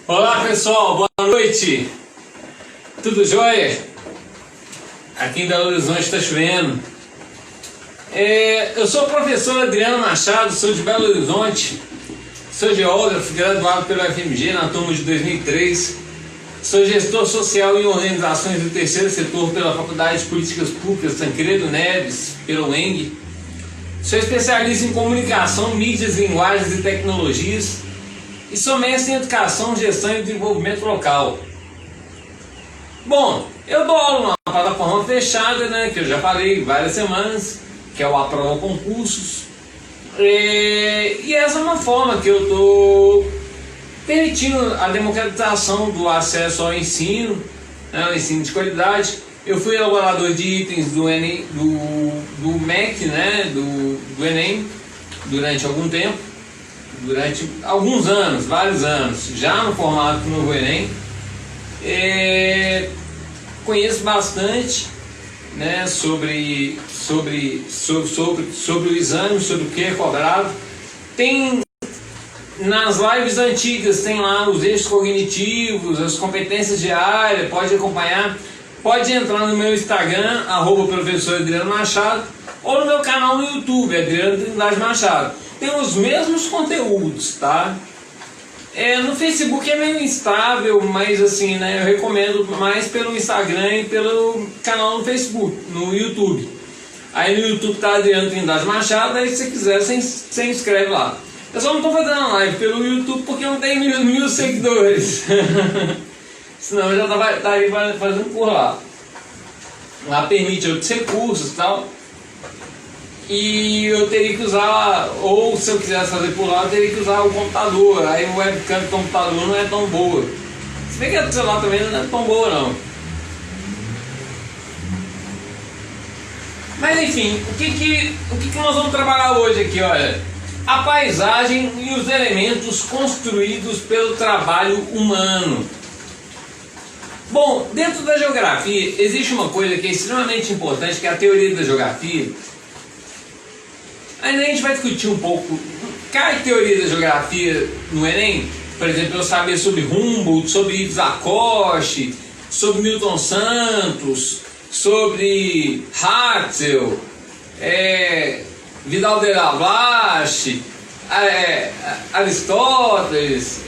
Olá pessoal, boa noite, tudo jóia? Aqui em Belo Horizonte está chovendo. Eu sou o professor Adriano Machado, sou de Belo Horizonte, sou geógrafo, graduado pelo FMG na turma de 2003, sou gestor social em organizações do terceiro setor pela Faculdade de Políticas Públicas Tancredo Neves, pela UENG, sou especialista em comunicação, mídias, linguagens e tecnologias, e sou mestre em educação, gestão e desenvolvimento local. Bom, eu dou aula numa plataforma fechada, né, que eu já falei várias semanas, que é o Aprova Concursos, e essa é uma forma que eu estou permitindo a democratização do acesso ao ensino, né, ao ensino de qualidade. Eu fui elaborador de itens do MEC, né, do Enem, durante algum tempo. Durante alguns anos, vários anos, já no formato do novo Enem. Conheço bastante, né, sobre o exame, sobre o que é cobrado. Tem nas lives antigas, tem lá os eixos cognitivos, as competências de área, pode acompanhar, pode entrar no meu Instagram, @professor Adriano Machado, ou no meu canal no YouTube, Adriano Trindade Machado. Tem os mesmos conteúdos, tá? No Facebook é meio instável, mas assim, né, eu recomendo mais pelo Instagram e pelo canal no Facebook, no YouTube. Aí no YouTube tá Adriano Trindade Machado, aí se você quiser, você inscreve lá. Eu só não tô fazendo a live pelo YouTube porque eu não tenho mil seguidores. Senão eu já estaria fazendo por lá. Lá permite outros recursos e tal. E eu teria que usar, ou se eu quisesse fazer por lá, eu teria que usar o computador. Aí o webcam do computador não é tão boa. Se bem que a do celular também não é tão boa não. Mas enfim, o que nós vamos trabalhar hoje aqui, olha? A paisagem e os elementos construídos pelo trabalho humano. Bom, dentro da geografia existe uma coisa que é extremamente importante, que é a teoria da geografia. Ainda a gente vai discutir um pouco. Cai teoria da geografia no Enem? Por exemplo, eu saber sobre Humboldt, sobre Yves Lacoste, sobre Milton Santos, sobre Hartzell, Vidal de la Blache, Aristóteles,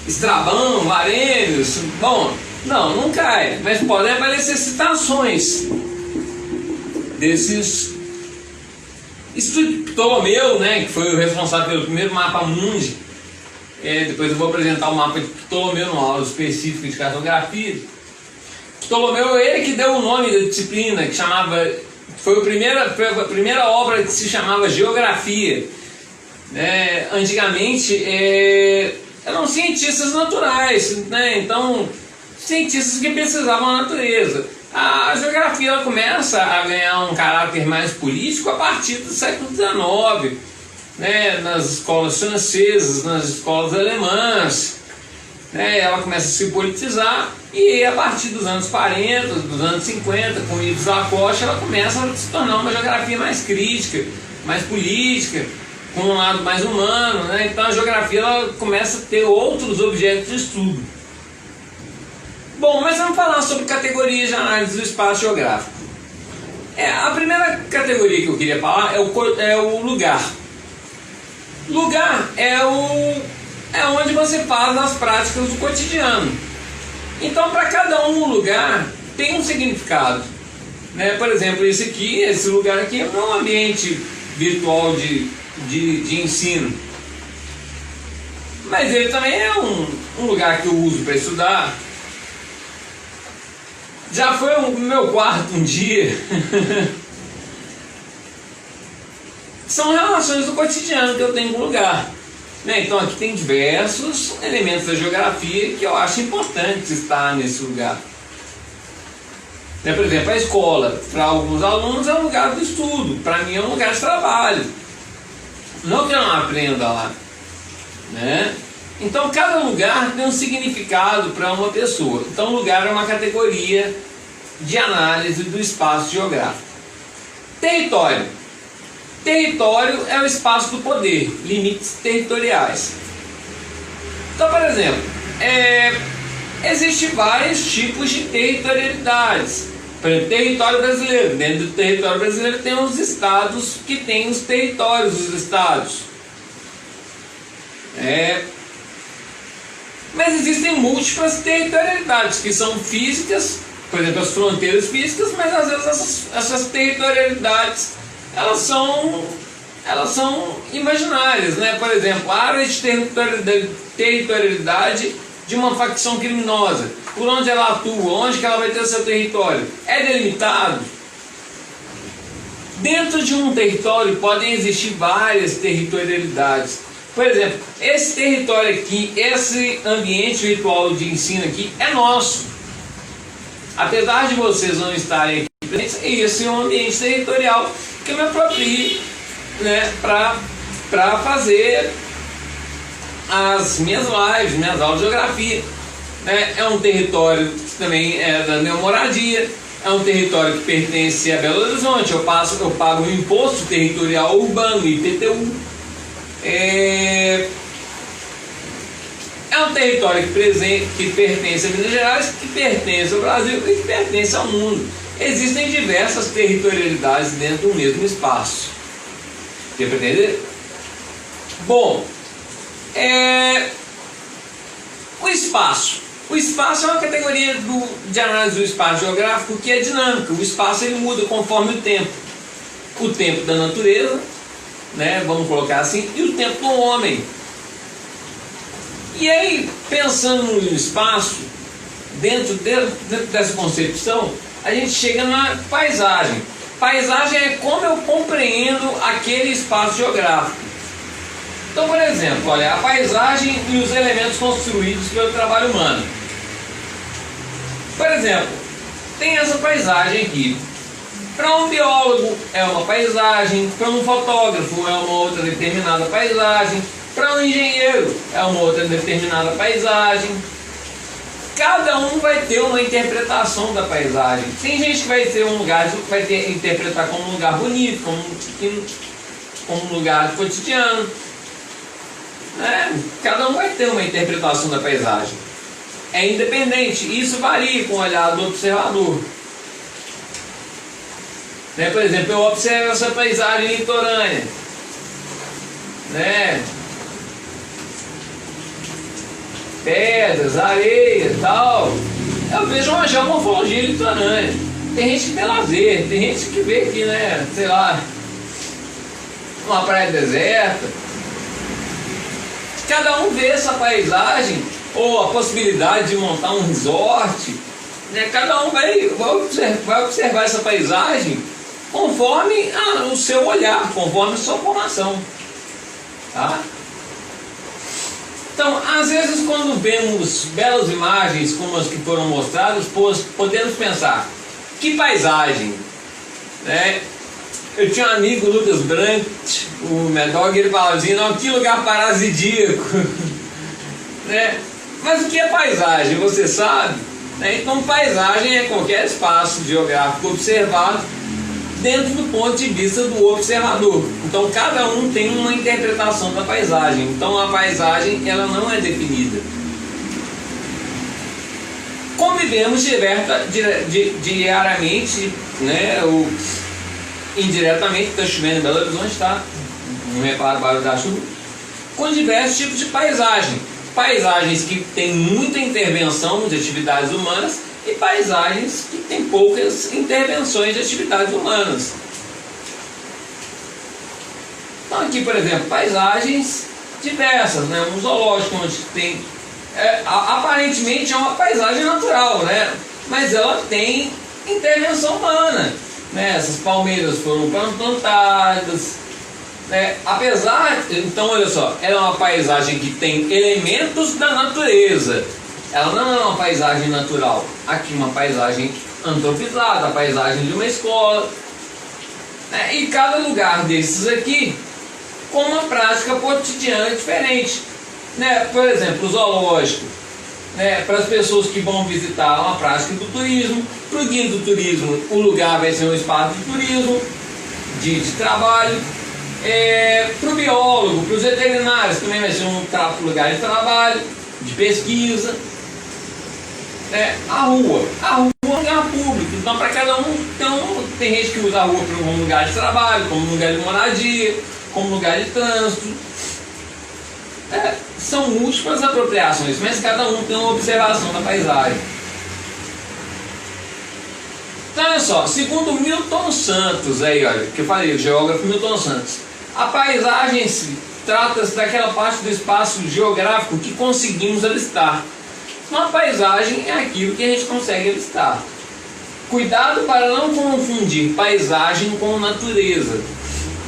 Estrabão, Varenius. Bom, não cai, mas podem aparecer citações desses. Ptolomeu, né, que foi o responsável pelo primeiro mapa mundi. Depois eu vou apresentar o mapa de Ptolomeu numa aula específica de cartografia. Ptolomeu é ele que deu o nome da disciplina, que chamava, foi a primeira obra que se chamava geografia. Antigamente eram cientistas naturais, né, então cientistas que pesquisavam a natureza. A geografia ela começa a ganhar um caráter mais político a partir do século XIX, né, nas escolas francesas, nas escolas alemãs, né, ela começa a se politizar e a partir dos anos 40, dos anos 50, com Yves Lacoste, ela começa a se tornar uma geografia mais crítica, mais política, com um lado mais humano, né, então a geografia ela começa a ter outros objetos de estudo. Bom, mas vamos falar sobre categorias de análise do espaço geográfico. A primeira categoria que eu queria falar é o lugar. Lugar é onde você faz as práticas do cotidiano. Então, para cada um lugar tem um significado. Né? Por exemplo, esse lugar aqui é um ambiente virtual de ensino. Mas ele também é um lugar que eu uso para estudar. Já foi o meu quarto um dia. São relações do cotidiano que eu tenho com o lugar. Então aqui tem diversos elementos da geografia que eu acho importante estar nesse lugar. Por exemplo, a escola, para alguns alunos é um lugar de estudo, para mim é um lugar de trabalho. Não que eu não aprenda lá, né? Então cada lugar tem um significado para uma pessoa. Então lugar é uma categoria de análise do espaço geográfico. Território. Território é o espaço do poder, limites territoriais. Então, por exemplo, existem vários tipos de territorialidades. Por exemplo, território brasileiro. Dentro do território brasileiro tem os estados que têm os territórios dos estados. Mas existem múltiplas territorialidades que são físicas, por exemplo, as fronteiras físicas, mas às vezes essas territorialidades elas são imaginárias, né? Por exemplo, a área de territorialidade de uma facção criminosa, por onde ela atua, onde que ela vai ter o seu território, é delimitado? Dentro de um território podem existir várias territorialidades. Por exemplo, esse território aqui, esse ambiente virtual de ensino aqui é nosso. Apesar de vocês não estarem aqui presentes, esse é um ambiente territorial que eu me aproprio, né, para fazer as minhas lives, minhas aulas de geografia. É um território que também é da minha moradia, é um território que pertence a Belo Horizonte. Eu pago o imposto territorial urbano, IPTU. É um território que pertence a Minas Gerais, que pertence ao Brasil e que pertence ao mundo. Existem diversas territorialidades dentro do mesmo espaço. Deu para entender? Bom, o espaço. O espaço é uma categoria de análise do espaço geográfico que é dinâmica. O espaço ele muda conforme o tempo. O tempo da natureza, né, vamos colocar assim, e o tempo do homem. E aí, pensando no espaço, dentro dessa concepção, a gente chega na paisagem. Paisagem é como eu compreendo aquele espaço geográfico. Então, por exemplo, olha, a paisagem e os elementos construídos pelo trabalho humano. Por exemplo, tem essa paisagem aqui. Para um biólogo é uma paisagem, para um fotógrafo é uma outra determinada paisagem, para um engenheiro é uma outra determinada paisagem. Cada um vai ter uma interpretação da paisagem. Tem gente que vai ter um lugar, interpretar como um lugar bonito, como um lugar cotidiano. Cada um vai ter uma interpretação da paisagem. É independente, isso varia com o olhar do observador. Por exemplo, eu observo essa paisagem litorânea, pedras, areia e tal. Eu vejo uma geomorfologia litorânea. Tem gente que vê lazer, tem gente que vê aqui, sei lá, uma praia deserta. Cada um vê essa paisagem ou a possibilidade de montar um resort. Cada um vai observar essa paisagem conforme o seu olhar, conforme a sua formação. Tá? Então, às vezes, quando vemos belas imagens como as que foram mostradas, podemos pensar: que paisagem! Eu tinha um amigo, Lucas Brandt, o Medog, ele falava assim: não, que lugar paradisíaco! Mas o que é paisagem? Você sabe? Então, paisagem é qualquer espaço geográfico observado dentro do ponto de vista do observador. Então, cada um tem uma interpretação da paisagem. Então, a paisagem ela não é definida. Convivemos diariamente, ou indiretamente, está chovendo em Belo Horizonte, tá? Não repara o barulho da chuva, com diversos tipos de paisagem. Paisagens que têm muita intervenção de atividades humanas e paisagens que têm poucas intervenções de atividades humanas. Então aqui, por exemplo, paisagens diversas, um zoológico onde tem aparentemente é uma paisagem natural, mas ela tem intervenção humana, essas palmeiras foram plantadas, então olha só, ela é uma paisagem que tem elementos da natureza. Ela não é uma paisagem natural. Aqui uma paisagem antropizada, a paisagem de uma escola. E cada lugar desses aqui com uma prática cotidiana diferente. Por exemplo, o zoológico. Para as pessoas que vão visitar, uma prática do turismo. Para o guia do turismo, o lugar vai ser um espaço de turismo, de trabalho. Para o biólogo, para os veterinários, também vai ser um lugar de trabalho. de pesquisa. A rua é um lugar público, então para cada um, então, tem gente que usa a rua como lugar de trabalho, como lugar de moradia, como lugar de trânsito. São múltiplas apropriações, mas cada um tem uma observação da paisagem. Então olha só, segundo Milton Santos, aí olha, que eu falei, o geógrafo Milton Santos, a paisagem em si trata-se daquela parte do espaço geográfico que conseguimos avistar. Uma paisagem é aquilo que a gente consegue avistar. Cuidado para não confundir paisagem com natureza.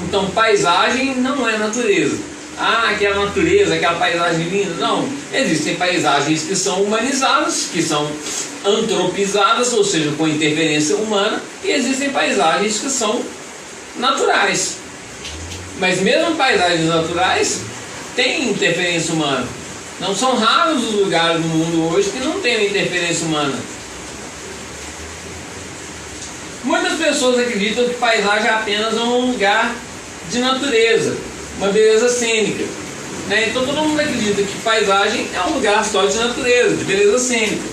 Então, paisagem não é natureza. Aquela natureza, aquela paisagem linda. Não. Existem paisagens que são humanizadas, que são antropizadas, ou seja, com interferência humana, e existem paisagens que são naturais. Mas mesmo paisagens naturais têm interferência humana. Não são raros os lugares do mundo hoje que não têm interferência humana. Muitas pessoas acreditam que paisagem é apenas um lugar de natureza, uma beleza cênica. Então todo mundo acredita que paisagem é um lugar só de natureza, de beleza cênica.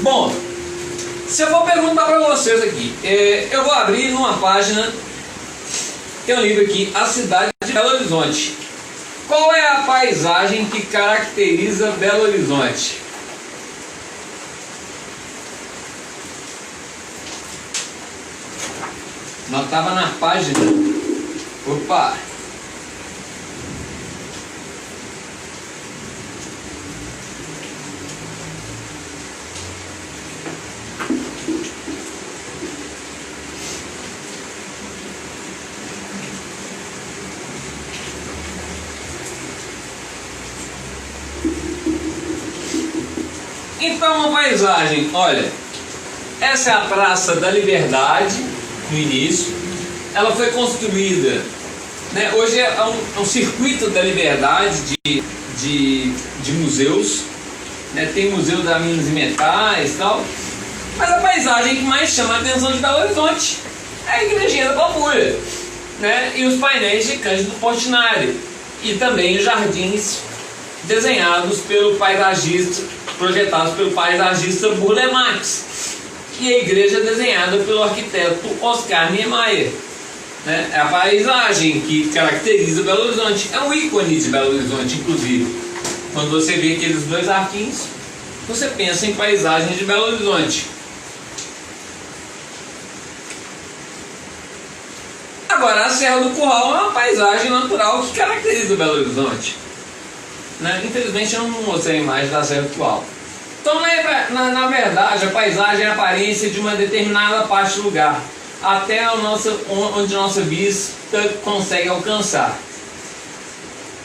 Bom, se eu for perguntar para vocês aqui, eu vou abrir numa página, tem um livro aqui, A Cidade de Belo Horizonte. Qual é a paisagem que caracteriza Belo Horizonte? Nós estava na página. Opa! Então, uma paisagem, olha, essa é a Praça da Liberdade, no início. Ela foi construída, hoje é um circuito da liberdade de museus, tem museu da Minas e Metais e tal, mas a paisagem que mais chama a atenção de Belo Horizonte é a Igrejinha da Pampulha, e os painéis de Cândido Portinari, e também os jardins desenhados pelo paisagista, projetados pelo paisagista Burle Marx, e a igreja desenhada pelo arquiteto Oscar Niemeyer. É a paisagem que caracteriza Belo Horizonte, é um ícone de Belo Horizonte, inclusive. Quando você vê aqueles dois arquinhos, você pensa em paisagem de Belo Horizonte. Agora, a Serra do Curral é uma paisagem natural que caracteriza Belo Horizonte. Infelizmente eu não mostrei a imagem da Serra do Curral. Então, na verdade, a paisagem é a aparência de uma determinada parte do lugar, até onde nossa vista consegue alcançar.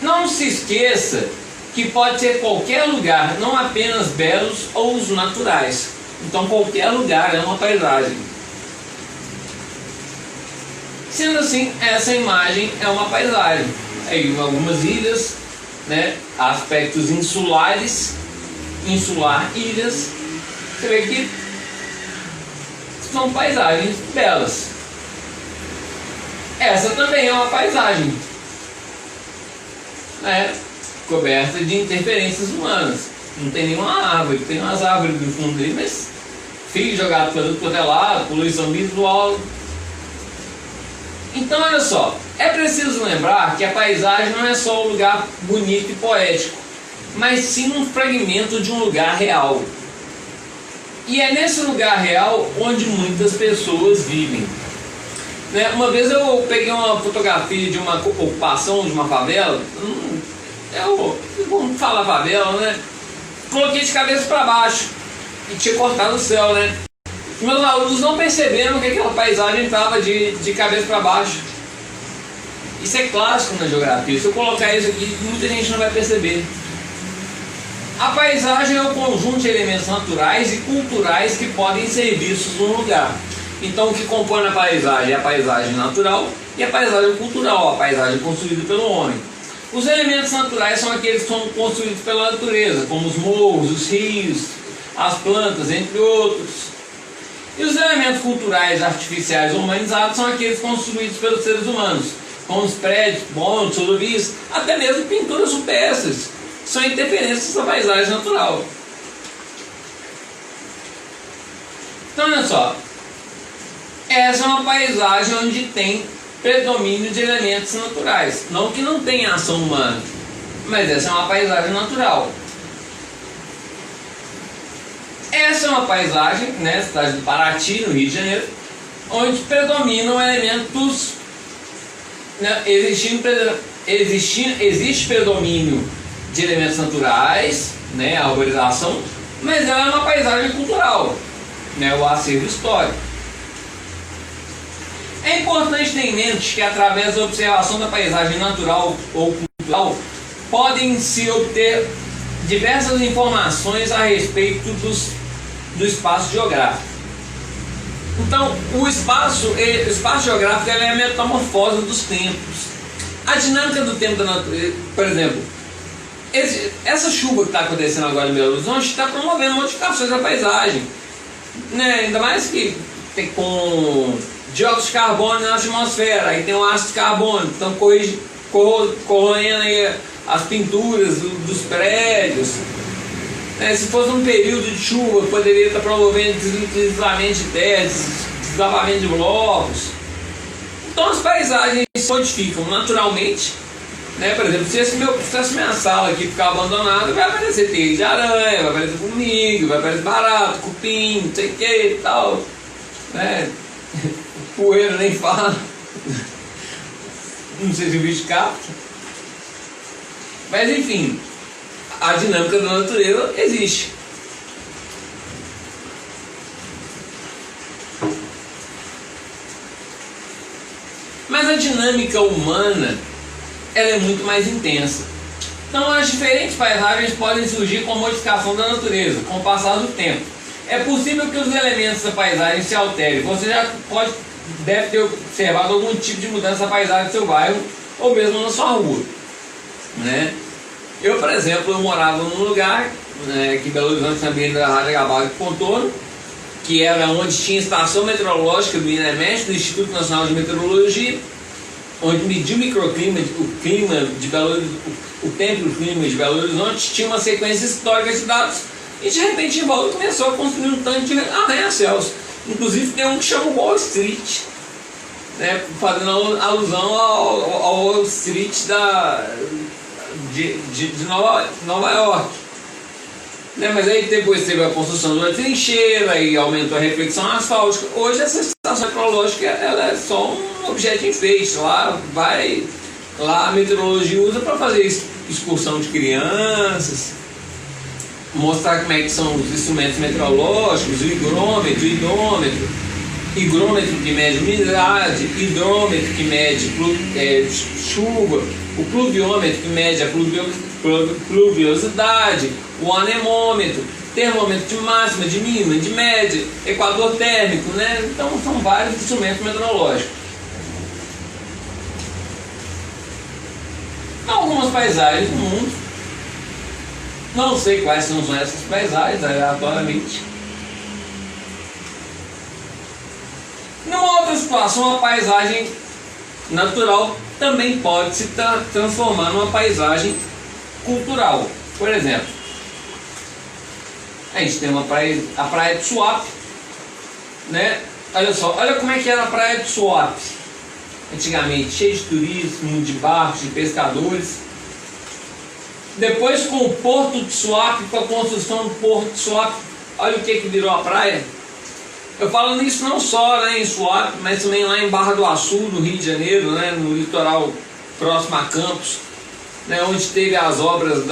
Não se esqueça que pode ser qualquer lugar, não apenas belos ou os naturais. Então, qualquer lugar é uma paisagem. Sendo assim, essa imagem é uma paisagem. Aí, algumas ilhas, aspectos insulares, ilhas, você vê que são paisagens belas. Essa também é uma paisagem, coberta de interferências humanas. Não tem nenhuma árvore, tem umas árvores no fundo ali, mas fio jogado para todo lado, poluição visual. Então olha só, é preciso lembrar que a paisagem não é só um lugar bonito e poético, mas sim um fragmento de um lugar real. E é nesse lugar real onde muitas pessoas vivem. Uma vez eu peguei uma fotografia de uma ocupação de uma favela, vamos falar favela, coloquei de cabeça para baixo e tinha cortado o céu, Meus alunos não perceberam que aquela paisagem estava de cabeça para baixo. Isso é clássico na geografia. Se eu colocar isso aqui, muita gente não vai perceber. A paisagem é um conjunto de elementos naturais e culturais que podem ser vistos num lugar. Então, o que compõe a paisagem é a paisagem natural e a paisagem cultural, a paisagem construída pelo homem. Os elementos naturais são aqueles que são construídos pela natureza, como os morros, os rios, as plantas, entre outros. E os elementos culturais, artificiais ou humanizados são aqueles construídos pelos seres humanos, como os prédios, pontes, rodovias, até mesmo pinturas rupestres. são interferências da paisagem natural. Então olha só, essa é uma paisagem onde tem predomínio de elementos naturais, não que não tenha ação humana, mas essa é uma paisagem natural. Essa é uma paisagem, né, cidade do Paraty, no Rio de Janeiro, onde predominam elementos, né, existe predomínio de elementos naturais, né, a arborização, mas ela é uma paisagem cultural, né, o acervo histórico. É importante ter em mente que através da observação da paisagem natural ou cultural podem se obter diversas informações a respeito do espaço geográfico. Então, o espaço geográfico é a metamorfose dos tempos. A dinâmica do tempo da natureza, por exemplo, essa chuva que está acontecendo agora em Belo Horizonte está promovendo modificações da paisagem, né? Ainda mais que tem com dióxido de carbono na atmosfera, aí tem o ácido de carbono, então corroendo aí as pinturas dos prédios. Se fosse um período de chuva, poderia estar promovendo deslizamento de terra, desabamento de blocos. Então as paisagens se modificam naturalmente, né? Por exemplo, se essa minha sala aqui ficar abandonada, vai aparecer teia de aranha, vai aparecer formiga, vai aparecer barato, cupim, não sei o que e tal, né? Poeira nem fala. Não sei se o bicho capta. Mas enfim, a dinâmica da natureza existe. Mas a dinâmica humana, ela é muito mais intensa. Então as diferentes paisagens podem surgir com a modificação da natureza, com o passar do tempo. É possível que os elementos da paisagem se alterem. Você já deve ter observado algum tipo de mudança na paisagem do seu bairro ou mesmo na sua rua, né? Eu, por exemplo, eu morava num lugar, né, que em Belo Horizonte também da Rádio Gabago Contorno, que era onde tinha a estação meteorológica do INEMET, do Instituto Nacional de Meteorologia, onde media o microclima, o clima de o tempo do clima de Belo Horizonte, tinha uma sequência histórica de dados, e de repente em volta começou a construir um tanto de arranha-céus. Inclusive tem um que chama Wall Street, né, fazendo alusão ao Wall Street de Nova York, né? Mas aí depois teve a construção de uma trincheira e aumentou a reflexão asfáltica. Hoje essa estação meteorológica ela é só um objeto de enfeite. Lá a meteorologia usa para fazer excursão de crianças, mostrar como é que são os instrumentos meteorológicos, o higrômetro, o idômetro, higrômetro que mede umidade, hidrômetro que mede chuva, o pluviômetro que mede a pluviosidade, o anemômetro, termômetro de máxima, de mínima, de média, equador térmico, né? Então são vários instrumentos meteorológicos. Algumas paisagens do mundo, não sei quais são essas paisagens aleatoriamente. Numa outra situação, a paisagem natural também pode se transformar numa paisagem cultural. Por exemplo, a gente tem a praia de Suape, né? Olha só, olha como é que era a praia de Suape antigamente, cheia de turismo, de barcos, de pescadores. Depois, com o porto de Suape, com a construção do porto de Suape, olha o que virou a praia. Eu falo nisso não só, né, em Suape, mas também lá em Barra do Açu, no Rio de Janeiro, né, no litoral próximo a Campos, né, onde teve as obras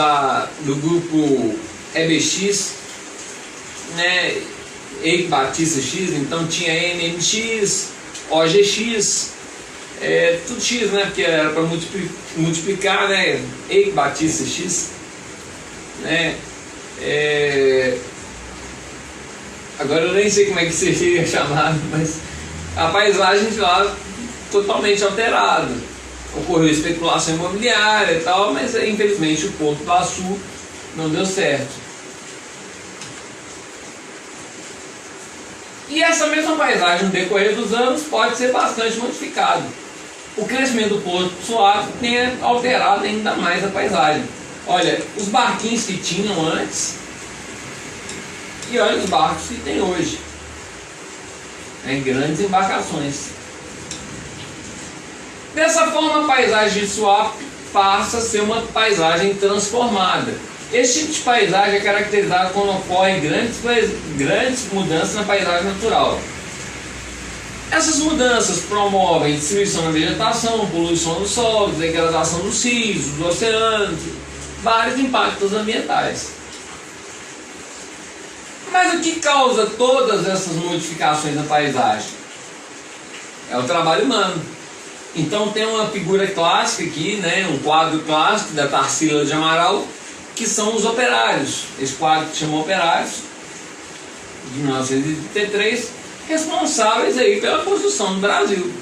do grupo EBX, né, Eike Batista X, então tinha MMX, OGX, tudo X, né, porque era para multiplicar, né, Eike Batista X, né, agora eu nem sei como é que seria chamado, mas a paisagem de lá totalmente alterada. Ocorreu especulação imobiliária e tal, mas infelizmente o Porto do Açu não deu certo. E essa mesma paisagem no decorrer dos anos pode ser bastante modificada. O crescimento do Porto do Suape tem alterado ainda mais a paisagem. Olha, os barquinhos que tinham antes e olha os barcos que tem hoje. Grandes embarcações. Dessa forma, a paisagem de Suape passa a ser uma paisagem transformada. Esse tipo de paisagem é caracterizado quando ocorrem grandes mudanças na paisagem natural. Essas mudanças promovem destruição da vegetação, poluição do solo, degradação dos rios, dos oceanos, vários impactos ambientais. Mas o que causa todas essas modificações na paisagem? É o trabalho humano. Então tem uma figura clássica aqui, né, um quadro clássico da Tarsila de Amaral, que são os operários. Esse quadro que chama Operários, de 1933, responsáveis aí pela construção do Brasil.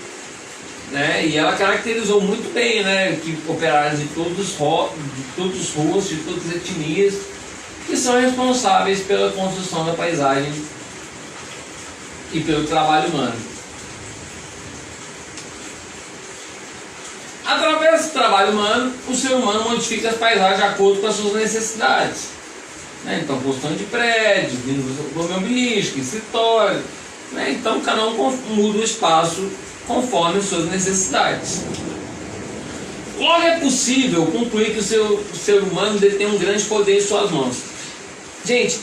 Né? E ela caracterizou muito bem, né, que operários de todos os rostos, de todas as etnias, que são responsáveis pela construção da paisagem e pelo trabalho humano. Através do trabalho humano, o ser humano modifica as paisagens de acordo com as suas necessidades. Né? Então, construção de prédios, automobilística, escritório. Né? Então, cada um muda o espaço conforme as suas necessidades. Logo é possível concluir que o ser humano detém um grande poder em suas mãos. Gente,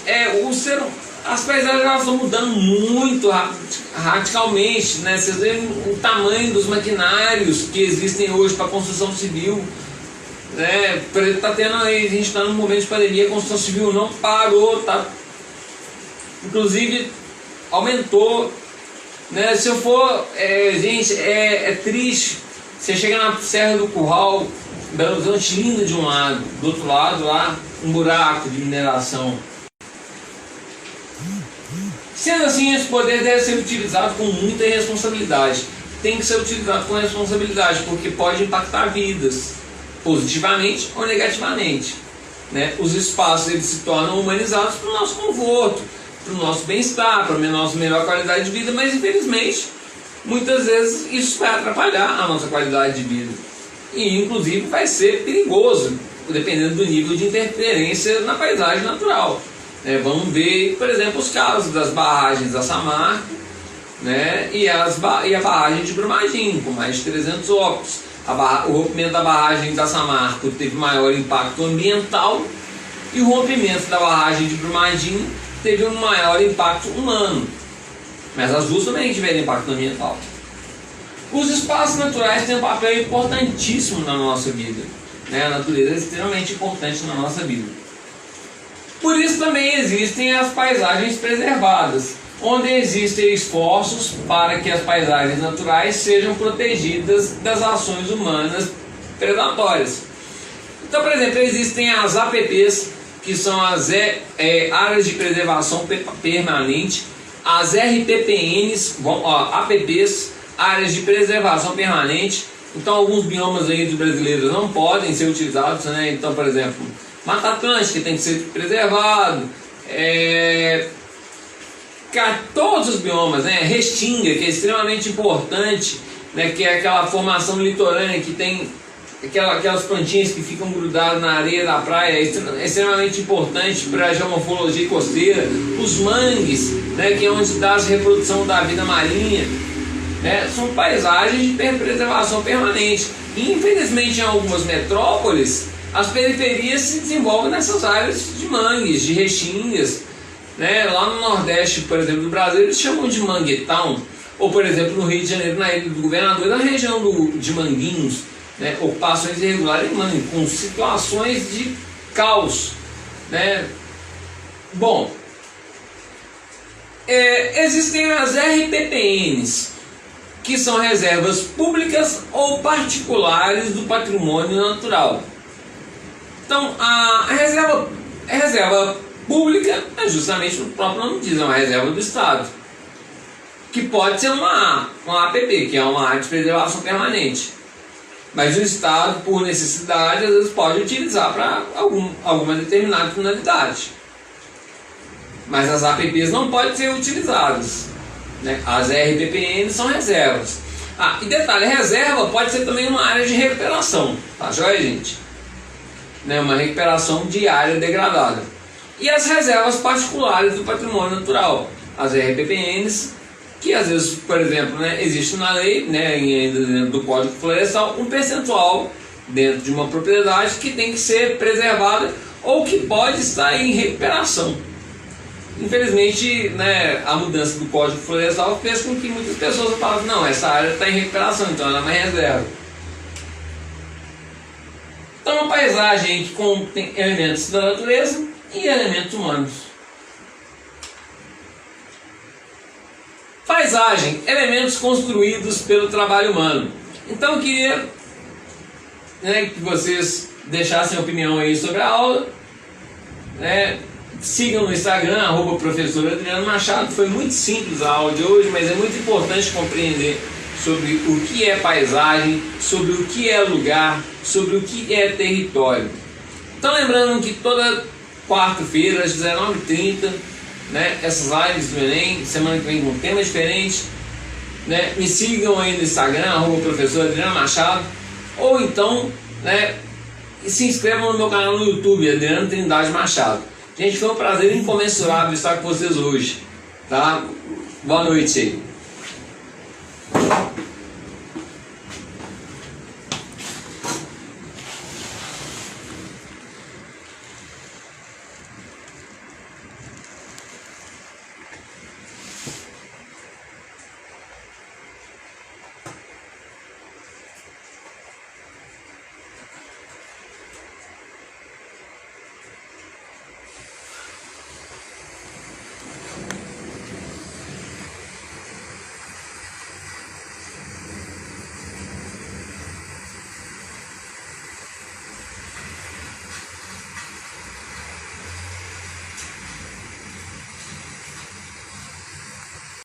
as paisagens elas estão mudando muito radicalmente, né? Vocês veem o tamanho dos maquinários que existem hoje para a construção civil. Né? A gente está num momento de pandemia, a construção civil não parou, tá? Inclusive aumentou. Né? Se eu for, gente, é triste. Você chega na Serra do Curral, Belo Horizonte linda de um lado, do outro lado lá um buraco de mineração. Sendo assim, esse poder deve ser utilizado com muita responsabilidade. Tem que ser utilizado com responsabilidade, porque pode impactar vidas, positivamente ou negativamente. Né? Os espaços eles se tornam humanizados para o nosso conforto, para o nosso bem-estar, para a nossa melhor qualidade de vida, mas infelizmente, muitas vezes isso vai atrapalhar a nossa qualidade de vida. E inclusive vai ser perigoso, dependendo do nível de interferência na paisagem natural. Vamos ver, por exemplo, os casos das barragens da Samarco, né, e a barragem de Brumadinho, com mais de 300 óbitos. O rompimento da barragem da Samarco teve maior impacto ambiental e o rompimento da barragem de Brumadinho teve um maior impacto humano. Mas as duas também tiveram impacto ambiental. Os espaços naturais têm um papel importantíssimo na nossa vida. A natureza é extremamente importante na nossa vida. Por isso também existem as paisagens preservadas, onde existem esforços para que as paisagens naturais sejam protegidas das ações humanas predatórias. Então, por exemplo, existem as APPs, que são as áreas de preservação permanente, as RPPNs, APPs, áreas de preservação permanente. Então, alguns biomas aí dos brasileiros não podem ser utilizados, né? Então, por exemplo, Mata Atlântica tem que ser preservado, todos os biomas, né? Restinga, que é extremamente importante, né? Que é aquela formação litorânea que tem aquelas plantinhas que ficam grudadas na areia da praia, é extremamente importante para a geomorfologia costeira. Os mangues, né? Que é onde dá a reprodução da vida marinha, né? São paisagens de preservação permanente. E, infelizmente, em algumas metrópoles, as periferias se desenvolvem nessas áreas de mangues, de restingas. Né? Lá no Nordeste, por exemplo, do Brasil, eles chamam de manguetown. Ou, por exemplo, no Rio de Janeiro, na Ilha do Governador, na região de Manguinhos, né? Ocupações irregulares em Mangue, com situações de caos. Né? Bom, existem as RPPNs, que são reservas públicas ou particulares do patrimônio natural. Então, a reserva pública é justamente o próprio nome diz, é uma reserva do Estado, que pode ser uma APP, que é uma área de preservação permanente. Mas o Estado, por necessidade, às vezes pode utilizar para alguma determinada finalidade. Mas as APPs não podem ser utilizadas. Né? As RPPN são reservas. E detalhe, reserva pode ser também uma área de recuperação. Tá joia, gente? né, uma recuperação de área degradada. E as reservas particulares do patrimônio natural, as RPPNs, que às vezes, por exemplo, né, existe na lei, né, dentro do Código Florestal, um percentual dentro de uma propriedade que tem que ser preservada ou que pode estar em recuperação. Infelizmente, né, a mudança do Código Florestal fez com que muitas pessoas falassem, não, essa área está em recuperação, então ela é uma reserva. Então, uma paisagem que contém elementos da natureza e elementos humanos. Paisagem, elementos construídos pelo trabalho humano. Então eu queria, né, que vocês deixassem opinião aí sobre a aula, né, sigam no Instagram, @professor Adriano Machado. Foi muito simples a aula de hoje, mas é muito importante compreender sobre o que é paisagem, sobre o que é lugar, sobre o que é território. Então lembrando que toda quarta-feira às 19h30, né, essas lives do Enem, semana que vem com um tema diferente, né, me sigam aí no Instagram, @professor Adriano Machado, ou então, né, se inscrevam no meu canal no YouTube, Adriano Trindade Machado. Gente, foi um prazer incomensurável estar com vocês hoje, tá? Boa noite aí.